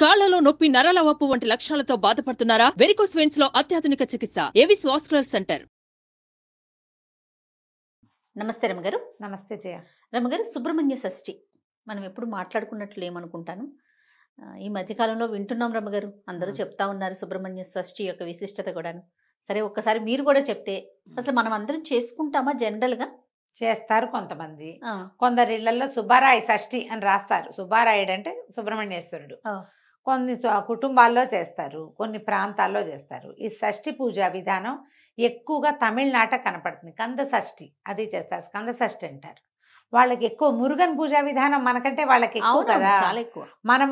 కాళ్లలో నొప్పి, నరాల వాపు వంటి లక్షణాలతో బాధపడుతున్నారా? వెరికోస్ వెయిన్స్ లో అత్యాధునిక చికిత్స ఏవిస్ వాస్కులర్ సెంటర్. నమస్తే రమగారు. నమస్తే జయ. రమగారు, సుబ్రహ్మణ్య షష్ఠి మనం ఎప్పుడు మాట్లాడుకున్నట్లు ఏమనుకుంటాను. ఈ మధ్యకాలంలో వింటున్నాం రమగారు, అందరూ చెప్తా ఉన్నారు సుబ్రహ్మణ్య షష్ఠి యొక్క విశిష్టత కూడాను. సరే, ఒక్కసారి మీరు కూడా చెప్తే అసలు మనం అందరం చేసుకుంటామా? జనరల్గా చేస్తారు కొంతమంది. కొందరి ఇళ్లలో సుబ్బారాయ షష్ఠి అని రాస్తారు. సుబ్బారాయుడు అంటే సుబ్రహ్మణ్యేశ్వరుడు. కొన్ని కుటుంబాల్లో చేస్తారు, కొన్ని ప్రాంతాల్లో చేస్తారు. ఈ షష్ఠి పూజా విధానం ఎక్కువగా తమిళనాట కనపడుతుంది. కంద షష్ఠి అది చేస్తారు, స్కంద షష్ఠి అంటారు. వాళ్ళకి ఎక్కువ మురుగన్ పూజా విధానం మనకంటే వాళ్ళకి ఎక్కువ కదా, చాలా ఎక్కువ. మనం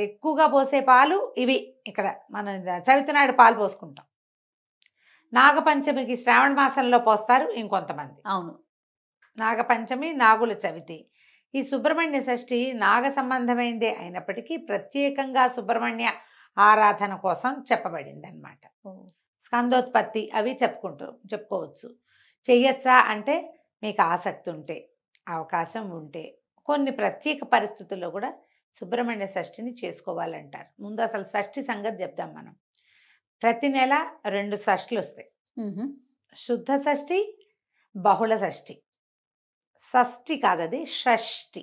ఎక్కువగా పోసే పాలు ఇవి. ఇక్కడ మనం చవితి నాడు పాలు పోసుకుంటాం. నాగపంచమికి శ్రావణ మాసంలో పోస్తారు ఇంకొంతమంది. అవును, నాగపంచమి, నాగుల చవితి. ఈ సుబ్రహ్మణ్య షష్ఠి నాగ సంబంధమైందే అయినప్పటికీ ప్రత్యేకంగా సుబ్రహ్మణ్య ఆరాధన కోసం చెప్పబడింది అనమాట. స్కందోత్పత్తి అవి చెప్పుకోవచ్చు. చెయ్యొచ్చా అంటే మీకు ఆసక్తి ఉంటే, అవకాశం ఉంటే, కొన్ని ప్రత్యేక పరిస్థితుల్లో కూడా సుబ్రహ్మణ్య షష్ఠిని చేసుకోవాలంటారు. ముందు అసలు షష్ఠి సంగతి చెప్దాం మనం. ప్రతి నెల 2 షష్ఠులు వస్తాయి. శుద్ధ షష్ఠి, బహుళ షష్ఠి. షష్ఠి కాదది, షష్ఠి.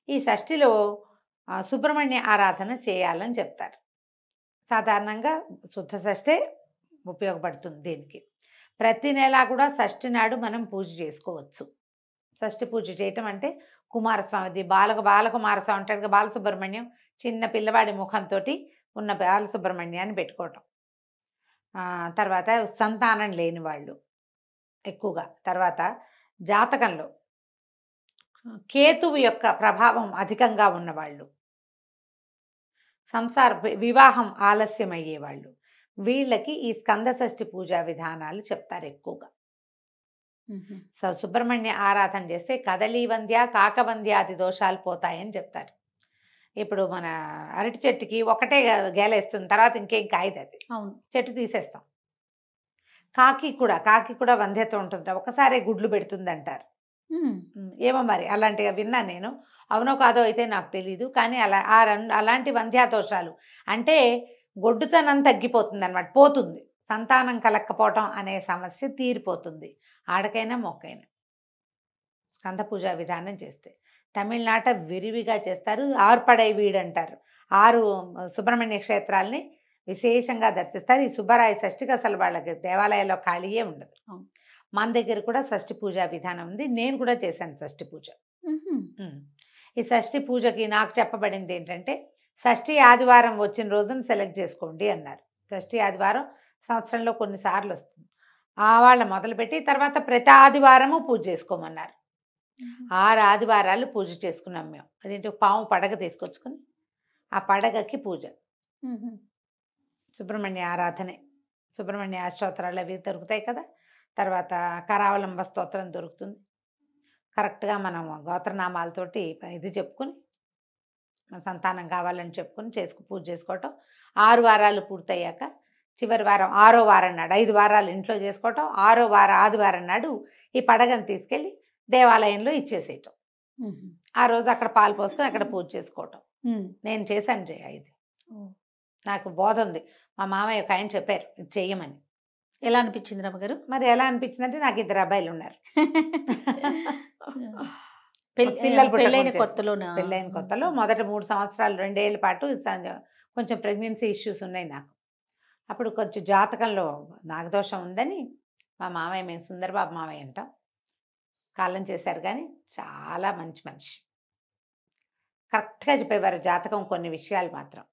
ఈ షష్ఠిలో సుబ్రహ్మణ్య ఆరాధన చేయాలని చెప్తారు. సాధారణంగా శుద్ధ షష్ఠే ఉపయోగపడుతుంది దీనికి. ప్రతి నెల కూడా షష్ఠి నాడు మనం పూజ చేసుకోవచ్చు. షష్ఠి పూజ చేయటం అంటే కుమారస్వామిది బాలకుమారస్వామి ఉంటాడు కదా, బాలసుబ్రహ్మణ్యం, చిన్న పిల్లవాడి ముఖంతో ఉన్న బాలసుబ్రహ్మణ్యాన్ని పెట్టుకోవటం. తర్వాత సంతానం లేని వాళ్ళు ఎక్కువగా, తర్వాత జాతకంలో కేతువు యొక్క ప్రభావం అధికంగా ఉన్నవాళ్ళు, వివాహం ఆలస్యం అయ్యేవాళ్ళు, వీళ్ళకి ఈ స్కంద షష్ఠి పూజా విధానాలు చెప్తారు ఎక్కువగా. సుబ్రహ్మణ్య ఆరాధన చేస్తే కదలీవంద్య, కాకవంద్యాది దోషాలు పోతాయని చెప్తారు. ఇప్పుడు మన అరటి చెట్టుకి ఒకటే గేలేస్తుంది, తర్వాత ఇంకేం కాయదు అది. అవును, చెట్టు తీసేస్తాం. కాకి కూడా వంధ్యత ఉంటుంది, ఒకసారి గుడ్లు పెడుతుంది అంటారు. ఏమో మరి అలాంటిగా విన్నాను నేను, అవునో కాదో అయితే నాకు తెలీదు. కానీ అలాంటి వంధ్యాదోషాలు అంటే గొడ్డుతనం తగ్గిపోతుంది అనమాట, పోతుంది. సంతానం కలక్కపోవటం అనే సమస్య తీరిపోతుంది ఆడకైనా మొక్కైనా స్కంద పూజా విధానం చేస్తే. తమిళనాట విరివిగా చేస్తారు. ఆర్పడై వీడు అంటారు. 6 సుబ్రహ్మణ్య క్షేత్రాలని విశేషంగా దర్శిస్తారు. ఈ సుబ్బరాయ షష్ఠికి అసలు వాళ్ళకి దేవాలయాల్లో ఖాళీయే ఉండదు. మన దగ్గర కూడా షష్ఠి పూజా విధానం ఉంది. నేను కూడా చేశాను షష్ఠి పూజ. ఈ షష్ఠి పూజకి నాకు చెప్పబడింది ఏంటంటే, షష్ఠి ఆదివారం వచ్చిన రోజున సెలెక్ట్ చేసుకోండి అన్నారు. షష్ఠి ఆదివారం సంవత్సరంలో కొన్నిసార్లు వస్తుంది. వాళ్ళ మొదలుపెట్టి తర్వాత ప్రతి ఆదివారము పూజ చేసుకోమన్నారు. 6 ఆదివారాలు పూజ చేసుకున్నాం మేము. అదేంటి, పాము పడగ తీసుకొచ్చుకొని ఆ పడగకి పూజ, సుబ్రహ్మణ్య ఆరాధనే. సుబ్రహ్మణ్య స్తోత్రాలు అవి దొరుకుతాయి కదా. తర్వాత కరావలంబ స్తోత్రం దొరుకుతుంది. కరెక్ట్గా మనం గోత్రనామాలతోటి ఇది చెప్పుకొని, సంతానం కావాలని చెప్పుకొని పూజ చేసుకోవటం. 6 వారాలు పూర్తయ్యాక చివరి వారం 6వ వారం నాడు, 5 వారాలు ఇంట్లో చేసుకోవటం, 6వ వారం ఆదివారం నాడు ఈ పడగను తీసుకెళ్ళి దేవాలయంలో ఇచ్చేసేయటం. ఆ రోజు అక్కడ పాలు పోసుకొని అక్కడ పూజ చేసుకోవటం. నేను చేశాను జయ. ఇది నాకు బోధ ఉంది. మా మామయ్య ఒక ఆయన చెప్పారు ఇది చెయ్యమని. ఎలా అనిపించింది రమగారు? మరి ఎలా అనిపించిందంటే, నాకు 2 అబ్బాయిలు ఉన్నారు. పెళ్ళైన కొత్తలో మొదట 3 సంవత్సరాలు 2 ఏళ్ళ పాటు కొంచెం ప్రెగ్నెన్సీ ఇష్యూస్ ఉన్నాయి నాకు. అప్పుడు కొంచెం జాతకంలో నాగదోషం ఉందని మా మామయ్య, మేము సుందరబాబు మామయ్య అంటాం, కాలం చేశారు. కానీ చాలా మంచి మనిషి, కరెక్ట్గా చెప్పేవారు జాతకం. కొన్ని విషయాలు మాత్రం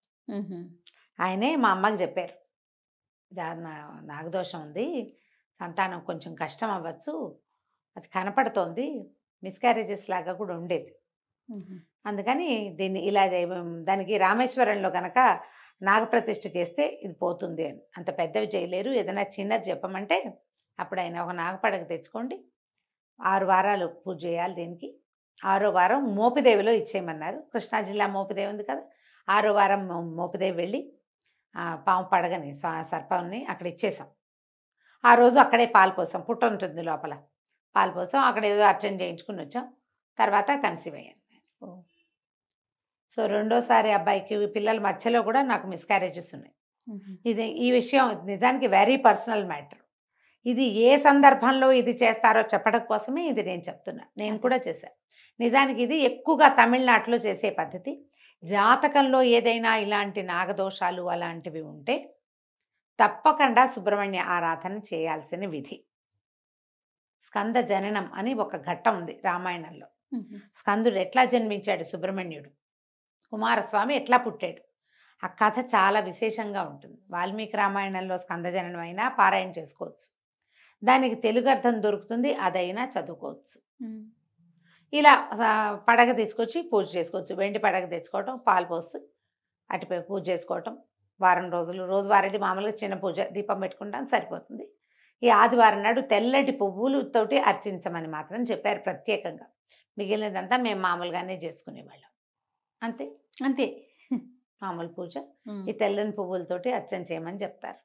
ఆయనే మా అమ్మకి చెప్పారు, నాగదోషం ఉంది, సంతానం కొంచెం కష్టం అవ్వచ్చు, అది కనపడుతోంది, మిస్క్యారేజెస్ లాగా కూడా ఉండేది. అందుకని దీన్ని ఇలా దానికి రామేశ్వరంలో కనుక నాగప్రతిష్ఠ చేస్తే ఇది పోతుంది అని. అంత పెద్దవి చేయలేరు, ఏదైనా చిన్నది చెప్పమంటే అప్పుడు ఆయన ఒక నాగపడగ తెచ్చుకోండి, 6 వారాలు పూజ చేయాలి దీనికి. 6వ వారం మోపిదేవిలో ఇచ్చేయమన్నారు. కృష్ణా జిల్లా మోపిదేవి ఉంది కదా, 6వ వారం మోపిదేవి వెళ్ళి పాము పడగని సర్పాన్ని అక్కడ ఇచ్చేసాం. ఆ రోజు అక్కడే పాలు పోసాం, పుట్ట ఉంటుంది లోపల, పాలు పోసాం. అక్కడ ఏదో అర్చన చేయించుకుని వచ్చాం. తర్వాత కన్సీవ్ అయ్యాను. సో రెండోసారి అబ్బాయికి పిల్లల మధ్యలో కూడా నాకు మిస్క్యారేజెస్ ఉన్నాయి. ఈ విషయం నిజానికి వెరీ పర్సనల్ మ్యాటర్. ఇది ఏ సందర్భంలో ఇది చేస్తారో చెప్పడం కోసమే ఇది నేను చెప్తున్నా. నేను కూడా చేశాను. నిజానికి ఇది ఎక్కువగా తమిళనాడులో చేసే పద్ధతి. జాతకంలో ఏదైనా ఇలాంటి నాగదోషాలు అలాంటివి ఉంటే తప్పకుండా సుబ్రహ్మణ్య ఆరాధన చేయాల్సిన విధి. స్కంద జననం అని ఒక ఘట్టం ఉంది రామాయణంలో. స్కందుడు ఎట్లా జన్మించాడు, సుబ్రహ్మణ్యుడు కుమారస్వామి ఎట్లా పుట్టాడు, ఆ కథ చాలా విశేషంగా ఉంటుంది. వాల్మీకి రామాయణంలో స్కంద జననం అయినా పారాయణ చేసుకోవచ్చు, దానికి తెలుగు అర్థం దొరుకుతుంది, అదైనా చదువుకోవచ్చు. ఇలా పడగ తీసుకొచ్చి పూజ చేసుకోవచ్చు. వెండి పడగ తెచ్చుకోవటం, పాలు పోసి అటుపై పూజ చేసుకోవటం. వారం రోజులు రోజువారీ మామూలుగా చిన్న పూజ దీపం పెట్టుకుంటాం సరిపోతుంది. ఈ ఆదివారం నాడు తెల్లటి పువ్వులతోటి అర్చించమని మాత్రం చెప్పారు ప్రత్యేకంగా. మిగిలినదంతా మేము మామూలుగానే చేసుకునేవాళ్ళం. అంతే అంతే మామూలు పూజ. ఈ తెల్లని పువ్వులతోటి అర్చన చేయమని చెప్తారు.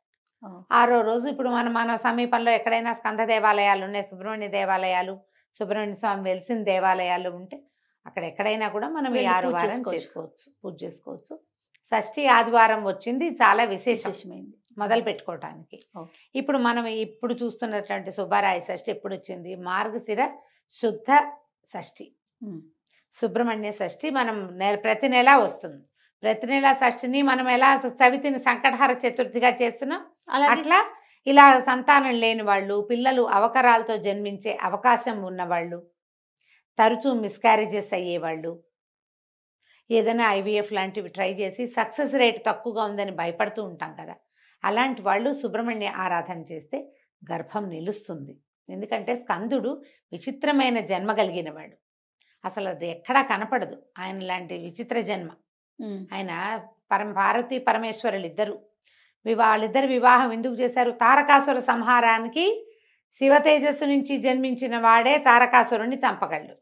6వ రోజు ఇప్పుడు మన సమీపంలో ఎక్కడైనా స్కంద దేవాలయాలు ఉన్నాయి, సుబ్రహ్మణ్య దేవాలయాలు, సుబ్రహ్మణ్య స్వామి వెలిసిన దేవాలయాలు ఉంటే అక్కడ ఎక్కడైనా కూడా మనం ఈ 6 వారం చేసుకోవచ్చు, పూజ చేసుకోవచ్చు. షష్ఠి ఆదివారం వచ్చింది, చాలా విశేషమైంది మొదలు పెట్టుకోవటానికి. ఇప్పుడు మనం ఇప్పుడు చూస్తున్నటువంటి సుబ్బారాయ షష్ఠి ఎప్పుడు వచ్చింది, మార్గశిర శుద్ధ షష్ఠి, సుబ్రహ్మణ్య షష్ఠి మనం ప్రతి నెల వస్తుంది. ప్రతి నెల షష్ఠిని మనం ఎలా చవితిని సంకటహర చతుర్థిగా చేస్తున్నాం, అట్లా ఇలా సంతానం లేని వాళ్ళు, పిల్లలు అవకరాలతో జన్మించే అవకాశం ఉన్నవాళ్ళు, తరచూ మిస్క్యారేజెస్ అయ్యేవాళ్ళు, ఏదైనా ఐవీఎఫ్ లాంటివి ట్రై చేసి సక్సెస్ రేట్ తక్కువగా ఉందని భయపడుతూ ఉంటాం కదా, అలాంటి వాళ్ళు సుబ్రహ్మణ్య ఆరాధన చేస్తే గర్భం నిలుస్తుంది. ఎందుకంటే స్కందుడు విచిత్రమైన జన్మ కలిగిన వాడు, అసలు అది ఎక్కడా కనపడదు ఆయన లాంటి విచిత్ర జన్మ. ఆయన పార్వతీ పరమేశ్వరులు ఇద్దరు వాళ్ళిద్దరు వివాహం ఎందుకు చేశారు, తారకాసుర సంహారానికి శివ తేజస్సు నుంచి జన్మించిన వాడే తారకాసురుణ్ణి చంపగలడు.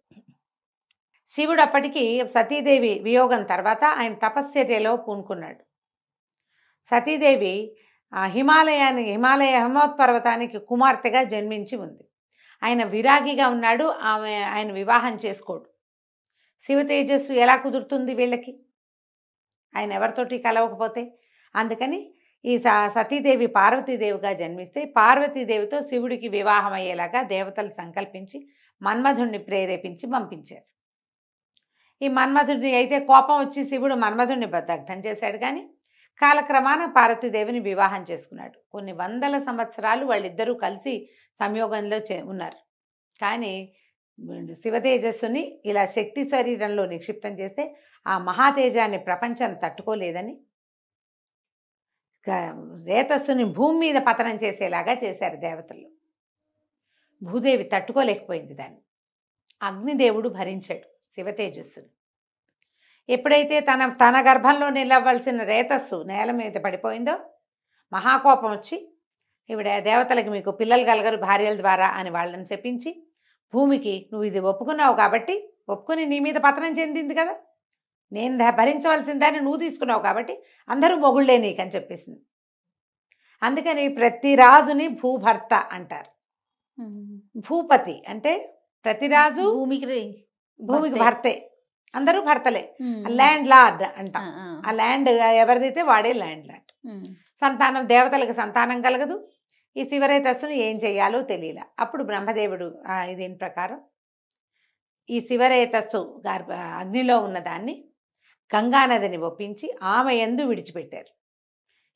శివుడు అప్పటికి సతీదేవి వియోగం తర్వాత ఆయన తపశ్చర్యలో పూనుకున్నాడు. సతీదేవి హిమాలయ హిమవత్పర్వతానికి కుమార్తెగా జన్మించి ఉంది. ఆయన విరాగిగా ఉన్నాడు, ఆయన వివాహం చేసుకోడు. శివ తేజస్సు ఎలా కుదురుతుంది వీళ్ళకి, ఆయన ఎవరితోటి కలవకపోతే? అందుకని ఈ సతీదేవి పార్వతీదేవిగా జన్మిస్తే పార్వతీదేవితో శివుడికి వివాహం అయ్యేలాగా దేవతలు సంకల్పించి మన్మధుడిని ప్రేరేపించి పంపించారు. ఈ మన్మధుడిని అయితే కోపం వచ్చి శివుడు మన్మధుడిని దగ్ధం చేశాడు, కానీ కాలక్రమాన పార్వతీదేవిని వివాహం చేసుకున్నాడు. కొన్ని వందల సంవత్సరాలు వాళ్ళిద్దరూ కలిసి సంయోగంలో ఉన్నారు. కానీ శివతేజస్సుని ఇలా శక్తి శరీరంలో నిక్షిప్తం చేస్తే ఆ మహాతేజాన్ని ప్రపంచం తట్టుకోలేదని రేతస్సుని భూమి మీద పతనం చేసేలాగా చేశారు దేవతలు. భూదేవి తట్టుకోలేకపోయింది దాన్ని. అగ్నిదేవుడు భరించాడు శివతేజస్సుని. ఎప్పుడైతే తన గర్భంలో నిలవలసిన రేతస్సు నేల మీద పడిపోయిందో మహాకోపం వచ్చి ఈవిడ దేవతలకి మీకు పిల్లలు కలగరు భార్యల ద్వారా అని వాళ్ళని చెప్పించి భూమికి నువ్వు ఇది ఒప్పుకున్నావు కాబట్టి ఒప్పుకుని నీ మీద పతనం చెందింది కదా, నేను భరించవలసిన దాన్ని నువ్వు తీసుకున్నావు కాబట్టి అందరూ మొగుళ్ళే నీకని చెప్పేసింది. అందుకని ప్రతి రాజుని భూభర్త అంటారు. భూపతి అంటే ప్రతిరాజు భూమికి భర్తే, అందరూ భర్తలే. ల్యాండ్ లార్డ్ అంట. ఆ ల్యాండ్ ఎవరిదైతే వాడే ల్యాండ్ లార్డ్. సంతానం దేవతలకు సంతానం కలగదు. ఈ శివరేతస్సును ఏం చెయ్యాలో తెలియలే. అప్పుడు బ్రహ్మదేవుడు దీని ప్రకారం ఈ శివరేతస్సు అగ్నిలో ఉన్నదాన్ని గంగానదిని ఒప్పించి ఆమె యందు విడిచిపెట్టారు.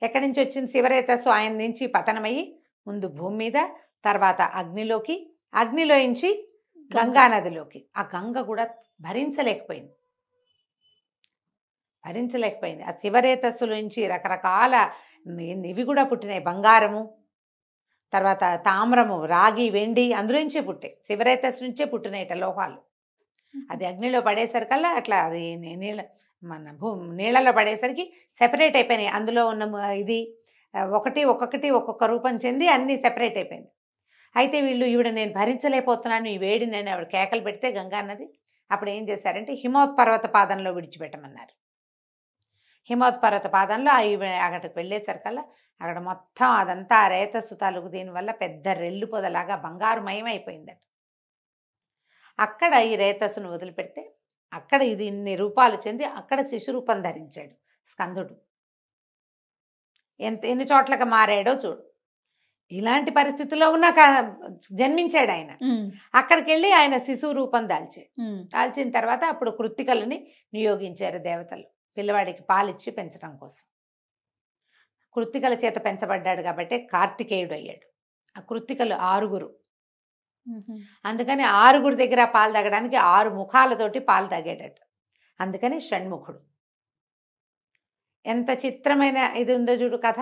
ఎక్కడి నుంచి వచ్చింది శివరేతస్సు? ఆయన నుంచి పతనమయ్యి ముందు భూమి మీద, తర్వాత అగ్నిలోకి, అగ్నిలోంచి గంగానదిలోకి. ఆ గంగ కూడా భరించలేకపోయింది. ఆ శివరేతస్సులోంచి రకరకాల ఇవి కూడా పుట్టినాయి. బంగారము, తర్వాత తామ్రము, రాగి, వెండి అందులోంచే పుట్టాయి. శివరేతస్సు నుంచే పుట్టినాయిట లోహాలు. అది అగ్నిలో పడేసరికల్లా అట్లా అది నీళ్ళలో పడేసరికి సెపరేట్ అయిపోయినాయి. అందులో ఉన్న ఇది ఒక్కొక్క రూపం చెంది అన్నీ సెపరేట్ అయిపోయింది. అయితే వీళ్ళు ఈవిడ నేను భరించలేకపోతున్నాను ఈ వేడి, నేను ఆవిడ కేకలు పెడితే గంగానది అప్పుడు ఏం చేశారంటే హిమవత్పర్వత పాదంలో విడిచిపెట్టమన్నారు. హిమవత్పర్వత పాదంలో అక్కడికి వెళ్ళేసరికల్లా అక్కడ మొత్తం అదంతా రేతస్సు తాలూకు దీనివల్ల పెద్ద రెల్లు పొదలాగా బంగారుమయం అయిపోయిందట. అక్కడ ఈ రేతస్సును వదిలిపెడితే అక్కడ ఇది ఇన్ని రూపాలు చెంది అక్కడ శిశు రూపం ధరించాడు స్కందుడు. ఎన్ని చోట్లకి మారాడో చూడు. ఇలాంటి పరిస్థితుల్లో ఉన్న జన్మించాడు ఆయన. అక్కడికి వెళ్ళి ఆయన శిశువు రూపం దాల్చిన తర్వాత అప్పుడు కృత్తికలని నియోగించారు దేవతలు పిల్లవాడికి పాలిచ్చి పెంచడం కోసం. కృత్తికల చేత పెంచబడ్డాడు కాబట్టి కార్తికేయుడు అయ్యాడు. ఆ కృత్తికలు 6. అందుకని 6 దగ్గర పాలు తాగడానికి 6 ముఖాలతోటి పాలు తాగేటట్టు. అందుకని షణ్ముఖుడు. ఎంత చిత్రమైన ఇది ఉందో చూడు కథ.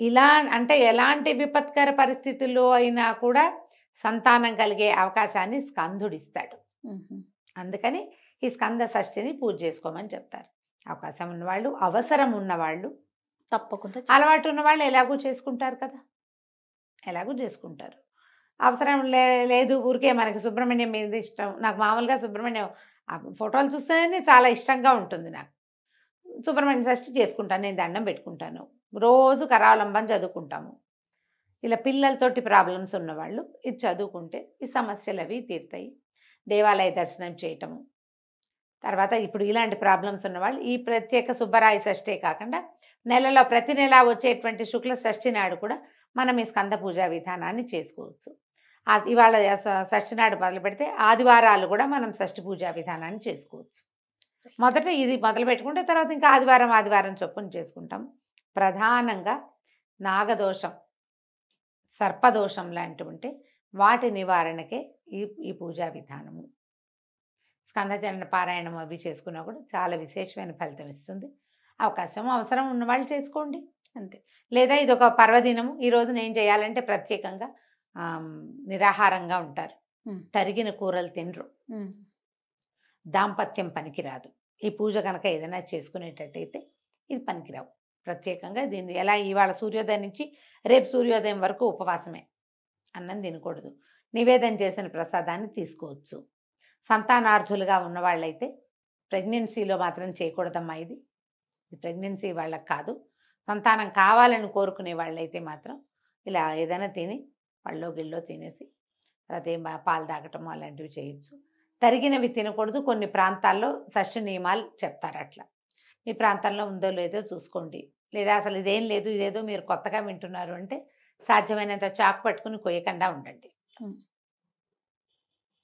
ఇలా అంటే ఎలాంటి విపత్కర పరిస్థితుల్లో అయినా కూడా సంతానం కలిగే అవకాశాన్ని స్కందుడిస్తాడు. అందుకని ఈ స్కంద షష్ఠిని పూజ చేసుకోమని చెప్తారు. అవకాశం ఉన్నవాళ్ళు, అవసరం ఉన్నవాళ్ళు, తప్పకుండా అలవాటు ఉన్నవాళ్ళు ఎలాగూ చేసుకుంటారు కదా, ఎలాగూ చేసుకుంటారు. అవసరం లేదు ఊరికే మనకి సుబ్రహ్మణ్యం మీద ఇష్టం. నాకు మామూలుగా సుబ్రహ్మణ్యం ఫోటోలు చూస్తేనే చాలా ఇష్టంగా ఉంటుంది. నాకు సుబ్రహ్మణ్య షష్ఠి చేసుకుంటాను, నేను దండం పెట్టుకుంటాను, రోజు కరావలంబం చదువుకుంటాము. ఇలా పిల్లలతోటి ప్రాబ్లమ్స్ ఉన్నవాళ్ళు ఇది చదువుకుంటే ఈ సమస్యలు అవి తీరుతాయి. దేవాలయ దర్శనం చేయటము. తర్వాత ఇప్పుడు ఇలాంటి ప్రాబ్లమ్స్ ఉన్నవాళ్ళు ఈ ప్రత్యేక సుబ్బరాయ షష్ఠే కాకుండా నెలలో ప్రతి నెల వచ్చేటువంటి శుక్ల షష్ఠి నాడు కూడా మనం ఈ స్కంద పూజా విధానాన్ని చేసుకోవచ్చు. ఇవాళ షష్ఠి నాడు మొదలు పెడితే ఆదివారాలు కూడా మనం షష్ఠి పూజా విధానాన్ని చేసుకోవచ్చు. మొదట ఇది మొదలు పెట్టుకుంటే తర్వాత ఇంకా ఆదివారం చొప్పున చేసుకుంటాం. ప్రధానంగా నాగదోషం, సర్పదోషం లాంటివి ఉంటే వాటి నివారణకే ఈ పూజా విధానము. స్కందజనన పారాయణం అవి చేసుకున్నా కూడా చాలా విశేషమైన ఫలితం ఇస్తుంది. అవసరం ఉన్నవాళ్ళు చేసుకోండి అంతే. లేదా ఇది ఒక పర్వదినము, ఈరోజు నేను చేయాలంటే ప్రత్యేకంగా నిరాహారంగా ఉంటారు, తరిగిన కూరలు తినరు, దాంపత్యం పనికిరాదు. ఈ పూజ కనుక ఏదైనా చేసుకునేటట్టయితే ఇది పనికిరావు. ప్రత్యేకంగా దీన్ని ఎలా ఇవాళ సూర్యోదయం నుంచి రేపు సూర్యోదయం వరకు ఉపవాసమే, అన్నం తినకూడదు. నివేదన చేసిన ప్రసాదాన్ని తీసుకోవచ్చు. సంతానార్థులుగా ఉన్నవాళ్ళైతే ప్రెగ్నెన్సీలో మాత్రం చేయకూడదమ్మా. ఇది ప్రెగ్నెన్సీ వాళ్ళకి కాదు. సంతానం కావాలని కోరుకునే వాళ్ళైతే మాత్రం ఇలా ఏదైనా తిని పళ్ళో గిల్లో తినేసి తర్వాత పాలు తాగటం అలాంటివి చేయొచ్చు. తరిగినవి తినకూడదు. కొన్ని ప్రాంతాల్లో షష్ఠి నియమాలు చెప్తారు. అట్లా మీ ప్రాంతంలో ఉందో లేదో చూసుకోండి. లేదా అసలు ఇదేం లేదు, ఇదేదో మీరు కొత్తగా వింటున్నారు అంటే సాధ్యమైనంత చాకు పట్టుకుని కొయ్యకుండా ఉండండి.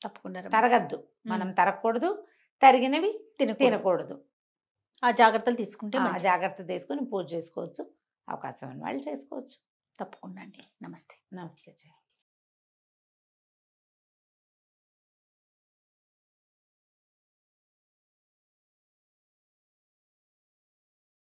తప్పకుండా తరగద్దు, మనం తరగకూడదు, తరిగినవి తినకూడదు. ఆ జాగ్రత్తలు తీసుకుంటే జాగ్రత్త తీసుకుని పూజ చేసుకోవచ్చు. అవకాశం ఉన్న వాళ్ళు చేసుకోవచ్చు. తప్పకుండా అండి. నమస్తే. నమస్తే.